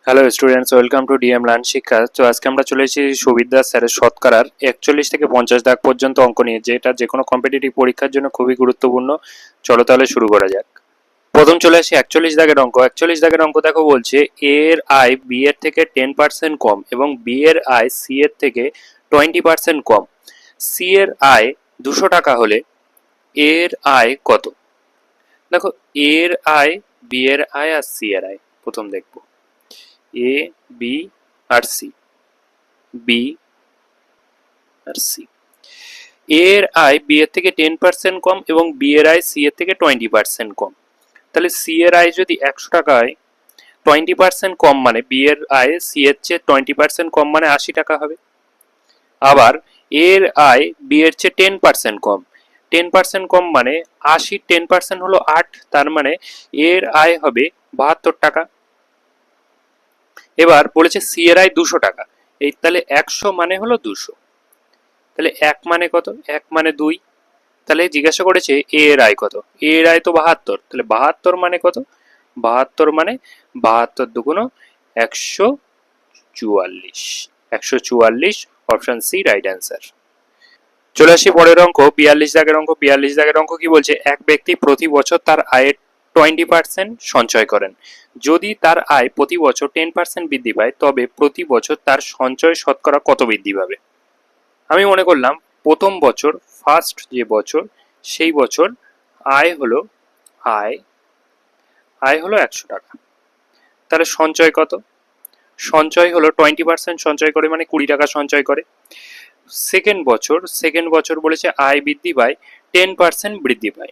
Hello students, welcome to DM learn শিক্ষা। তো আজকে আমরা চলে এসেছি সুবিদ্যা স্যারের শতকরার 41 থেকে 50 দাগ পর্যন্ত অঙ্ক নিয়ে, যেটা যে কোনো কম্পিটিটিভ পরীক্ষার জন্য খুবই গুরুত্বপূর্ণ। চলো তাহলে শুরু করা যাক। প্রথম চলে আসি 41 দাগের অঙ্ক। 41 দাগের অঙ্ক দেখো, বলছে এ এর আয় বি এর থেকে 10% কম এবং বি এর আয় সি এর থেকে 20% কম। সি এর আয় 200 টাকা হলে এ এর আয় কত? দেখো, এ এর আয়, বি এর আয় আর সি এর আয় প্রথম দেখবো। এ, বি আর সি, বি আর সি। এ এর আয় বি এর থেকে 10% কম এবং বি এর আয় সি এর থেকে 20% কম। তাহলে সি এর আয় যদি 100 টাকা হয়, 20% কম মানে বি এর আয় সি এর চেয়ে 20% কম মানে 80 টাকা হবে। আবার এর আয় বি এর চেয়ে 10% কম, 10% কম মানে 80, 10% হলো 8, তার মানে এর আয় হবে 72 টাকা। এবার বলেছে সি এর আয় 200 টাকা, এই তাহলে 100 মানে হলো 200, তাহলে 1 মানে কত? 1 মানে 2। তাহলে জিজ্ঞাসা করেছে এ এর আয় কত? এ এর আয় তো 72, তাহলে 72 মানে কত? 72 মানে 72 দুগুণ 144, 144, অপশন সি রাইট অ্যান্সার। চলে আসি পরের অঙ্ক, 42 দাগের অঙ্ক। 42 দাগের অঙ্ক কি বলছে? এক ব্যক্তি প্রতি বছর তার আয়ের 20% সঞ্চয় করেন। যদি তার আয় প্রতি বছর 10% বৃদ্ধি পায়, তবে প্রতি বছর তার সঞ্চয় শতকরা কত বৃদ্ধি পাবে? আমি মনে করলাম প্রথম বছর, ফার্স্ট যে বছর, সেই বছর আয় হলো আয় আয় হলো 100 টাকা। তাহলে সঞ্চয় কত? সঞ্চয় হলো 20% সঞ্চয় করে, মানে 20 টাকা সঞ্চয় করে। সেকেন্ড বছর বলেছে আয় বৃদ্ধি পায়, 10% বৃদ্ধি পায়,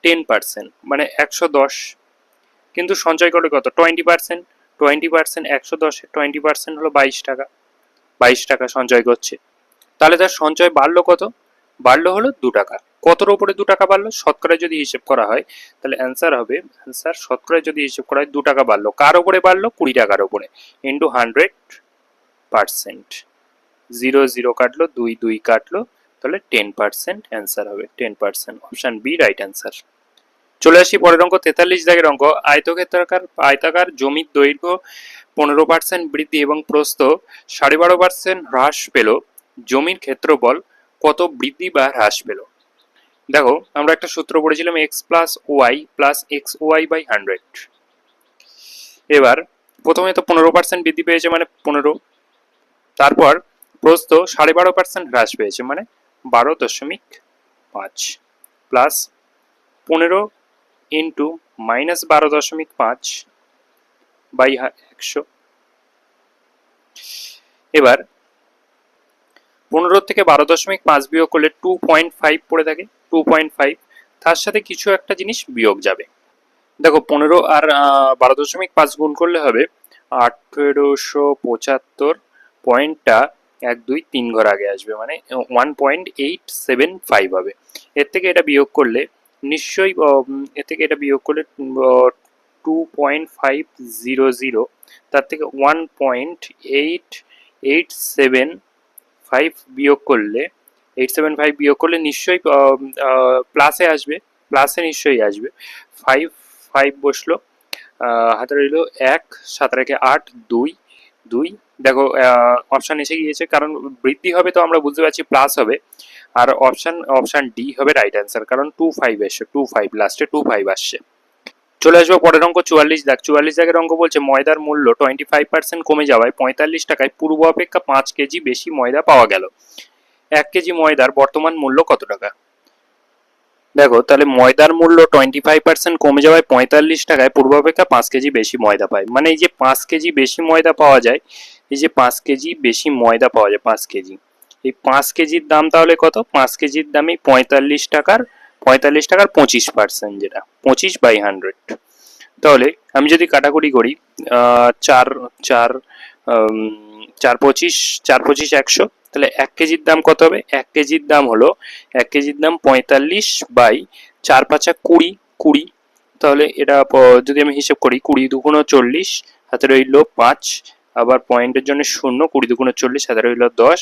10% মানে 110, কিন্তু সঞ্চয় করে কত? 20%। 20%, 110 20% হলো 22 টাকা, 22 টাকা সঞ্চয় করছে। তাহলে তার সঞ্চয় বাড়লো কত? বাড়লো হলো 2 টাকা। কতর উপরে 2 টাকা বাড়লো? শতকরায় যদি হিসেব করা হয়, তাহলে অ্যান্সার হবে, অ্যান্সার শতকরায় যদি হিসেব করা হয় 2 টাকা বাড়লো। কার উপরে বাড়লো? 20 টাকার উপরে, ইন্টু 100%। 0 0 কাটলো, 2 2 কাটলো, তাহলে 10% অ্যান্সার হবে, 10%, অপশন বি রাইট অ্যান্সার। চলে আসি পরের অঙ্ক, 43 দাগের অঙ্ক। আয়তাকার জমির দৈর্ঘ্য 15% বৃদ্ধি এবং প্রস্থ 12.5% হ্রাস পেল, জমির ক্ষেত্রফল কত বৃদ্ধি বা হ্রাস পেল? দেখো, আমরা একটা সূত্র পড়েছিলাম, x plus y plus x y by 100। এবার প্রথমে তো 15% বৃদ্ধি পেয়েছে মানে 15, তারপর প্রস্থ 12.5% হ্রাস পেয়েছে মানে 12.5, প্লাস 15 ইন্টু মাইনাস 12.5 বাই 100। এবার 15 থেকে 12.5 বিয়োগ করলে 2.5 পড়ে থাকে, 2.5, তার সাথে কিছু একটা জিনিস বিয়োগ যাবে। দেখো, 15 আর 12.5 গুণ করলে হবে 1875, পয়েন্টটা 1 2 3 ঘর আগে আসবে, মানে 1.875 হবে। এর থেকে এটা বিয়োগ করলে নিশ্চয়ই, এর থেকে এটা বিয়োগ করলে 2.500, তার থেকে 1.875 বিয়োগ করলে, 875 বিয়োগ করলে নিশ্চয়ই প্লাসে আসবে, প্লাসে নিশ্চয়ই আসবে। 5 5 বসলো, হাতে রইল 1, 7 রেখে 8, 2 2। দেখো, অপশন এসে গিয়েছে, কারণ বৃদ্ধি হবে তো আমরা বুঝতে পারছি প্লাস হবে। আর অপশন ডি হবে রাইট অ্যান্সার, কারণ 25 এসছে, 25 লাস্টে 25 আসছে। চলে আসবো পরের অঙ্ক, 44 দাগ। 44 দাগের অঙ্ক বলছে ময়দার মূল্য 25% কমে যাওয়ায় 45 টাকায় পূর্ব অপেক্ষা 5 কেজি বেশি ময়দা পাওয়া গেল। 1 কেজি ময়দার বর্তমান মূল্য কত টাকা? দেখো, তাহলে ময়দার মূল্য 25% কমে যাওয়ায় 45 টাকায় পূর্বাপেক্ষা 5 কেজি বেশি ময়দা পায়, মানে এই যে 5 কেজি বেশি ময়দা পাওয়া যায়, এই যে 5 কেজি বেশি ময়দা পাওয়া যায়, 5 কেজি, এই 5 কেজির দাম তাহলে কত? 5 কেজির দামই 45টাকার 25%, যেটা 25/100। তাহলে আমি যদি কাটাকুটি করি, 4 4 4 25, 4 25 100, তাহলে 1 কেজির দাম কত হবে? 1 কেজির দাম হলো, 1 কেজির দাম 45 বাই 4 5 20, 20। তাহলে এটা যদি আমি হিসেব করি, 20 দুগুণ 40, হাতে রইল 5, আবার পয়েন্টের জন্য 0, 20 দুগুণ 40, হাতে রইল 10,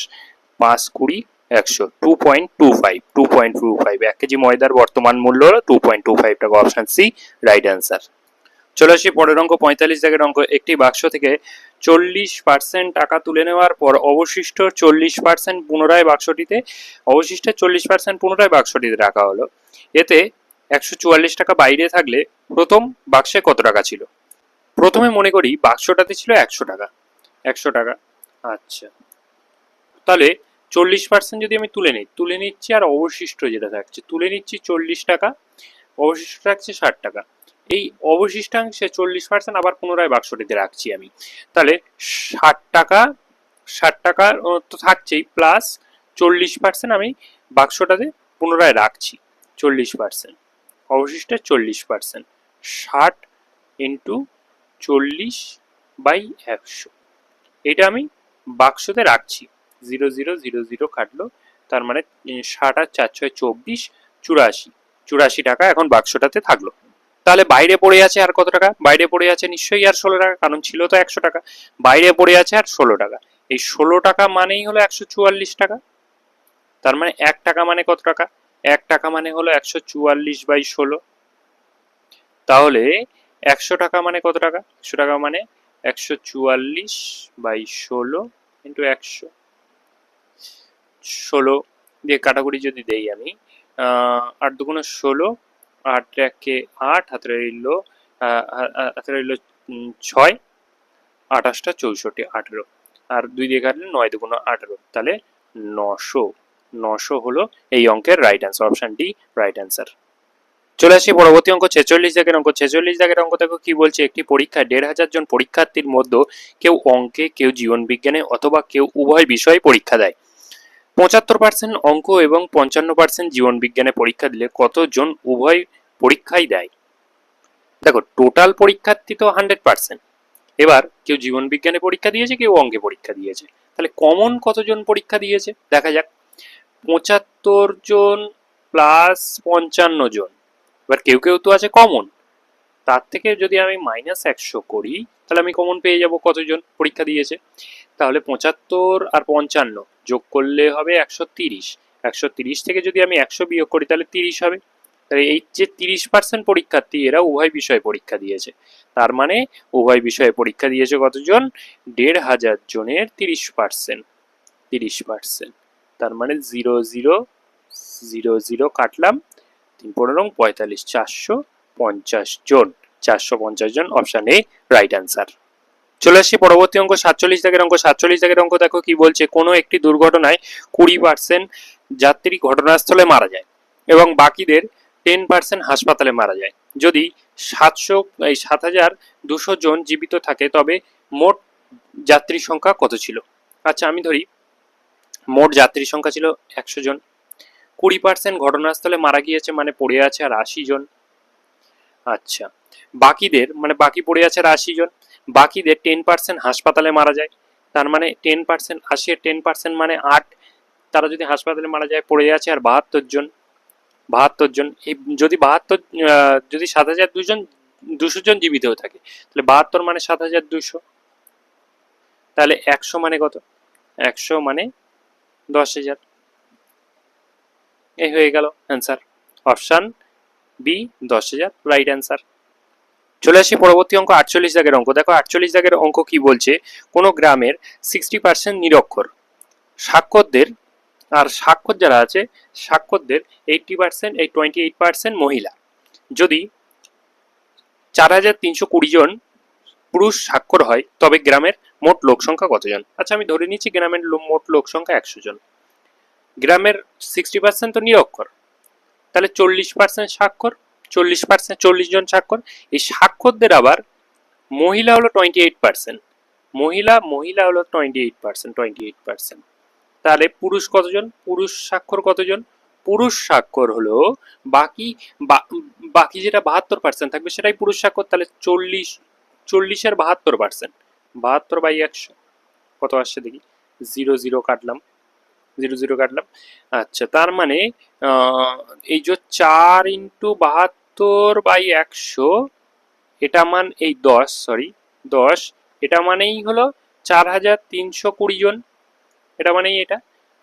5 20 100, 2.25, 2.25, 1 কেজি ময়দার বর্তমান মূল্য হলো 2.25 টাকা, অপশন সি রাইট অ্যান্সার। চলে আসি পরের অঙ্ক 45 দাগের অঙ্ক। একটি বাক্স থেকে 40% টাকা তুলে নেওয়ার পর অবশিষ্ট 40% পুনরায় বাক্সটিতে অবশিষ্ট 40% পুনরায় বাক্সটিতে রাখা হলো। এতে 144 টাকা বাইরে থাকলে প্রথম বাক্সে কত টাকা ছিল? প্রথমে মনে করি বাক্সটাতে ছিল 100 টাকা। 100 টাকা। আচ্ছা, তাহলে 40% যদি আমি তুলে নিচ্ছি, আর অবশিষ্ট যেটা থাকছে তুলে নিচ্ছি 40 টাকা, অবশিষ্ট থাকছে 60 টাকা। এই অবশিষ্টাংশে 40% আবার পুনরায় বাক্সটিতে রাখছি আমি। তাহলে 60 টাকা, 60 টাকা তো থাকছেই, প্লাস 40% আমি বাক্সটাতে পুনরায় রাখছি। 40% অবশিষ্টের 40%, 60 ইন্টু 40/100, এটা আমি বাক্সতে রাখছি। 0000 কাটলো, তার মানে 60 আর 4 6 24, 84 টাকা এখন বাক্সটাতে থাকলো। তাহলে বাইরে পড়ে আছে আর কত টাকা? বাইরে পড়ে আছে নিশ্চয়ই আর 16 টাকা, কারণ ছিল তো 100 টাকা। বাইরে পড়ে আছে আর 16 টাকা। এই 16 টাকা মানেই হলো 144 টাকা। তার মানে 1 টাকা মানে কত টাকা? 1 টাকা মানে হলো 144/16। তাহলে 100 টাকা মানে কত টাকা? 100 টাকা মানে 144/16 ইন্টু 100। 16 দিয়ে কাটাকুটি যদি দেই আমি, 8 দুগুণে 16, 8 একে 8, হাতে রইল 6, 28টা 64, 18, আর 2 দিয়ে কাটলে 9 দুগুণে 18, তাহলে 900 হলো এই অঙ্কের right answer. Option D right answer. চলে আসি পরবর্তী অঙ্ক 46 দাগের অঙ্ক। 46 দাগের অঙ্ক দেখো কি বলছে। একটি পরীক্ষায় 1500 জন পরীক্ষার্থীর মধ্যে কেউ অঙ্কে, কেউ জীবন বিজ্ঞানে, অথবা কেউ উভয় বিষয়ে পরীক্ষা দেয়। 75% অঙ্ক এবং 55% জীবন বিজ্ঞানে পরীক্ষা দিলে কতজন উভয় পরীক্ষাই দেয়? দেখো, টোটাল পরীক্ষার্থী তো 100%। এবার কেউ জীবন বিজ্ঞানে পরীক্ষা দিয়েছে, কেউ অঙ্কে পরীক্ষা দিয়েছে, তাহলে কমন কতজন পরীক্ষা দিয়েছে দেখা যাক। 75 জন প্লাস 55 জন। এবার কেউ কেউ তো আছে কমন, তার থেকে যদি আমি -100 করি, তাহলে আমি কমন পেয়ে যাব কতজন পরীক্ষা দিয়েছে। তাহলে 75 আর 55 যোগ করলে হবে 130। 130 থেকে যদি আমি 100 বিয়োগ করি, তাহলে 30 হবে। তাহলে এই যে 30% পরীক্ষার্থী, এরা উভয় বিষয়ে পরীক্ষা দিয়েছে। তার মানে উভয় বিষয়ে পরীক্ষা দিয়েছে কতজন? 1500 জনের 30%। 30%, তার মানে 0 0 0 0 কাটলাম, 3×15 = 450 জন। 450 জন, অপশন এ রাইট অ্যান্সার। চলে আসছি পরবর্তী অঙ্ক 47 দাগের অঙ্ক। 47 দাগের অঙ্ক দেখো কি বলছে। কোনো একটি দুর্ঘটনায় 20% যাত্রী ঘটনাস্থলে মারা যায় এবং বাকিদের 10% হাসপাতালে মারা যায়। যদি 7200 জন জীবিত থাকে, তবে মোট যাত্রী সংখ্যা কত ছিল? আচ্ছা, আমি ধরি মোট যাত্রী সংখ্যা ছিল 100 জন। 20% ঘটনাস্থলে মারা গিয়েছে, মানে পড়ে আছে আর 80 জন। আচ্ছা, বাকিদের মানে বাকি পড়ে আছে আর 80 জন, বাকিদের 10% হাসপাতালে মারা যায়। তার মানে 10%, 80 এর 10% মানে 8, তারা যদি হাসপাতালে মারা যায়, পড়ে আছে আর 72 জন। 72 জন, এই যদি 72, যদি 7200 জন জীবিত থাকে, তাহলে 72 মানে 7200। তাহলে 100 মানে কত? 100 মানে 10,000। এই হয়ে গেল answer. Option B 10,000 right answer. চলে আসি পরবর্তী অঙ্ক 48 দাগের অঙ্ক। দেখো 48 দাগের অঙ্ক কি বলছে। কোনো গ্রামের 60% নিরক্ষর সাক্ষরদের, আর সাক্ষর যারা আছে সাক্ষরদের 80%, এই 28% মহিলা। যদি 4320 জন পুরুষ স্বাক্ষর হয়, তবে গ্রামের মোট লোক সংখ্যা কতজন? আচ্ছা, আমি ধরে নিচ্ছি গ্রামের মোট লোক সংখ্যা 100 জন। গ্রামের 60% তো নিরক্ষর, তাহলে 40% স্বাক্ষর, 40% 40 জন স্বাক্ষর। এই স্বাক্ষরদের আবার মহিলা হলো 28%। মহিলা হলো 28%। তাহলে পুরুষ কতজন? পুরুষ স্বাক্ষর কতজন? পুরুষ স্বাক্ষর হলো বাকি, বাকি যেটা 72% থাকবে সেটাই পুরুষ স্বাক্ষর। তাহলে 40 আর 72%, 72/100 কত আসছে দেখি। 0 0 কাটলাম, 0 0 কাটলাম। আচ্ছা, তার মানে এই যে 4 × 72/100, এটা মান এই 10, এটা মানেই হলো 4320 জন। এটা মানেই এটা।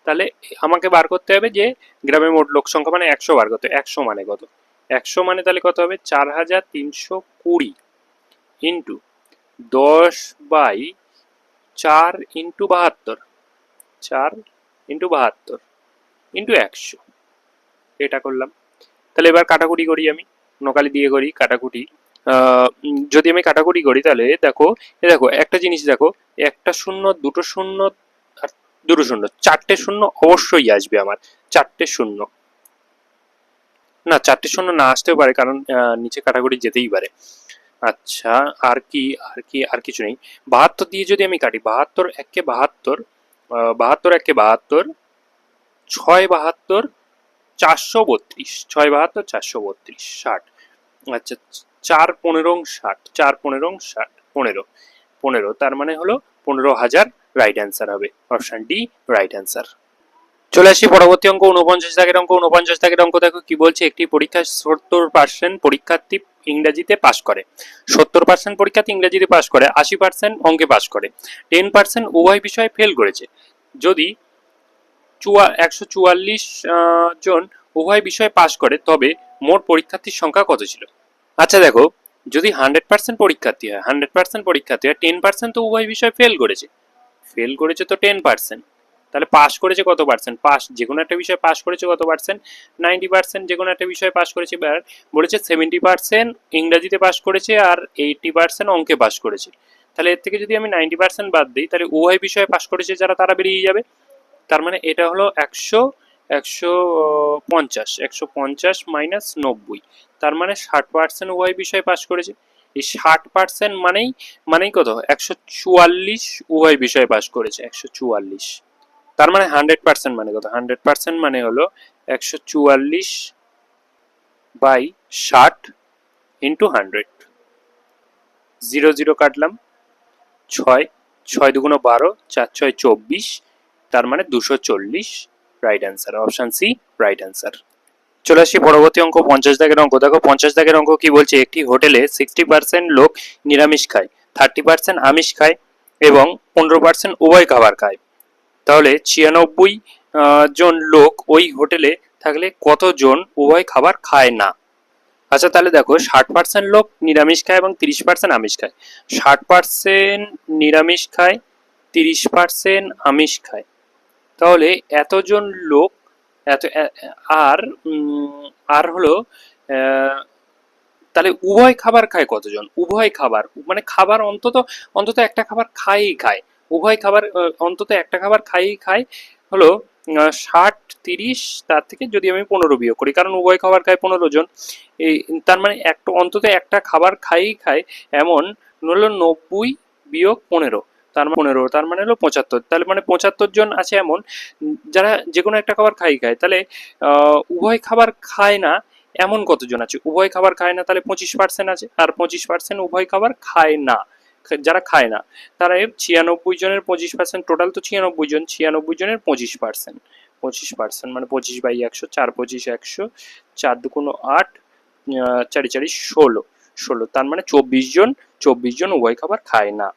তাহলে আমাকে বার করতে হবে যে গ্রামের মোট লোক সংখ্যা মানে 100 বার করতে। 100 মানে কত? 100 মানে তাহলে কত হবে? 4320 ইন্টু 10/4 ইন্টু 72, 4 ইন্টু 72 ইন্টু 100, এটা করলাম। তাহলে এবার কাটাকুটি করি, আমি নোকালি দিয়ে করি কাটাকুটি। যদি আমি কাটাকুটি করি তাহলে দেখো, দেখো একটা জিনিস দেখো, একটা শূন্য, দুটো শূন্য আর দুটো শূন্য, চারটে শূন্য অবশ্যই আসবে আমার, চারটে শূন্য, না চারটে শূন্য না আসতেও পারে, কারণ নিচে কাটাকুটি যেতেই পারে। আচ্ছা, আর কি আর কি আর কিছু নেই। 72 দিয়ে যদি আমি কাটি, 72 একে 72, 72 একে 72, 6 72, 432, 6 72, 432, 60। আচ্ছা, 4 15 60, 4 15 60, 15, তার মানে হলো 15,000 রাইট অ্যান্সার হবে, অপশন ডি রাইট অ্যান্সার। চলে আসি পরবর্তী অঙ্ক, 49 দাগের অঙ্ক। 49 দাগের অঙ্ক দেখো কি বলছে, একটি পরীক্ষায় 70% পরীক্ষার্থী ইংরেজিতে পাস করে, 70% পরীক্ষার্থী ইংরেজিতে পাস করে, 80% অঙ্কে পাস করে, 10% উভয় বিষয়ে ফেল করেছে। যদি 144 জন উভয় বিষয়ে পাস করে, তবে মোট পরীক্ষার্থীর সংখ্যা কত ছিল? আচ্ছা দেখো, যদি 100% পরীক্ষার্থী হয়, 100% পরীক্ষার্থী হয়, 10% তো উভয় বিষয়ে ফেল করেছে, ফেল করেছে তো 10%, তাহলে পাস করেছে কত পার্সেন্ট? পাস যে কোনো একটা বিষয়ে পাস করেছে কত পার্সেন্ট? 90% যে কোনো একটা বিষয়ে পাস করেছে। এবার বলেছে 70% ইংরাজিতে পাস করেছে আর 80% অঙ্কে পাস করেছে। তাহলে এর থেকে যদি আমি 90% বাদ দিই, তাহলে উভয় বিষয়ে পাস করেছে যারা, তারা বেরিয়ে যাবে। তার মানে এটা হলো 150, 150 মাইনাস 90, তার মানে 60% উভয় বিষয়ে পাস করেছে। এই 60% মানেই কত? 144 উভয় বিষয়ে পাস করেছে, 144। তার মানে 100% মানে কত? 100% মানে হলো 144/60 ইন্টু 100, 0 0 কাটলাম, 6, 6 দুগুণ 12, 4 6 24, তার মানে 240 right answer, option C right answer. চলে আসি পরবর্তী অঙ্ক, 50 দাগের অঙ্ক। দেখো 50 দাগের অঙ্ক কি বলছে, একটি হোটেলে 60% লোক নিরামিষ খায়, 30% আমিষ খায় এবং 15% উভয় খাবার খায়। তাহলে 96 জন লোক ওই হোটেলে থাকলে কতজন উভয় খাবার খায় না? আচ্ছা তাহলে দেখো, 60% লোক নিরামিষ খায় এবং 30% আমিষ খায়, 60% নিরামিষ খায়, 30% আমিষ খায়, তাহলে এতজন লোক, এত আর আর হলো, তাহলে উভয় খাবার খায় কতজন? উভয় খাবার মানে খাবার অন্তত অন্তত একটা খাবার খায়ই খায়, উভয় খাবার অন্তত একটা খাবার খায়ই খায় হলো 60 30, তার থেকে যদি আমি 15 বিয়োগ করি, কারণ উভয় খাবার খায় 15 জন, এই তার মানে একটা অন্তত একটা খাবার খায়ই খায়, এমন হলো 90 বিয়োগ 15, তার মানে 15, তার মানে হলো 75, তাহলে মানে 75 জন আছে এমন যারা যে কোনো একটা খাবার খায় খায়। তাহলে উভয় খাবার খায় না এমন কতজন আছে? উভয় খাবার খায় না, তাহলে 25% আছে, আর 25% উভয় খাবার খায় না, যারা খায় না তারা 96 জনের 25%, টোটাল তো 96 জন, 96 জনের 25%, 25% মানে 25/100, 4 25 100, 4 দুগুণ 8, 4 4 16, তার মানে 24 জন উভয় খাবার খায় না।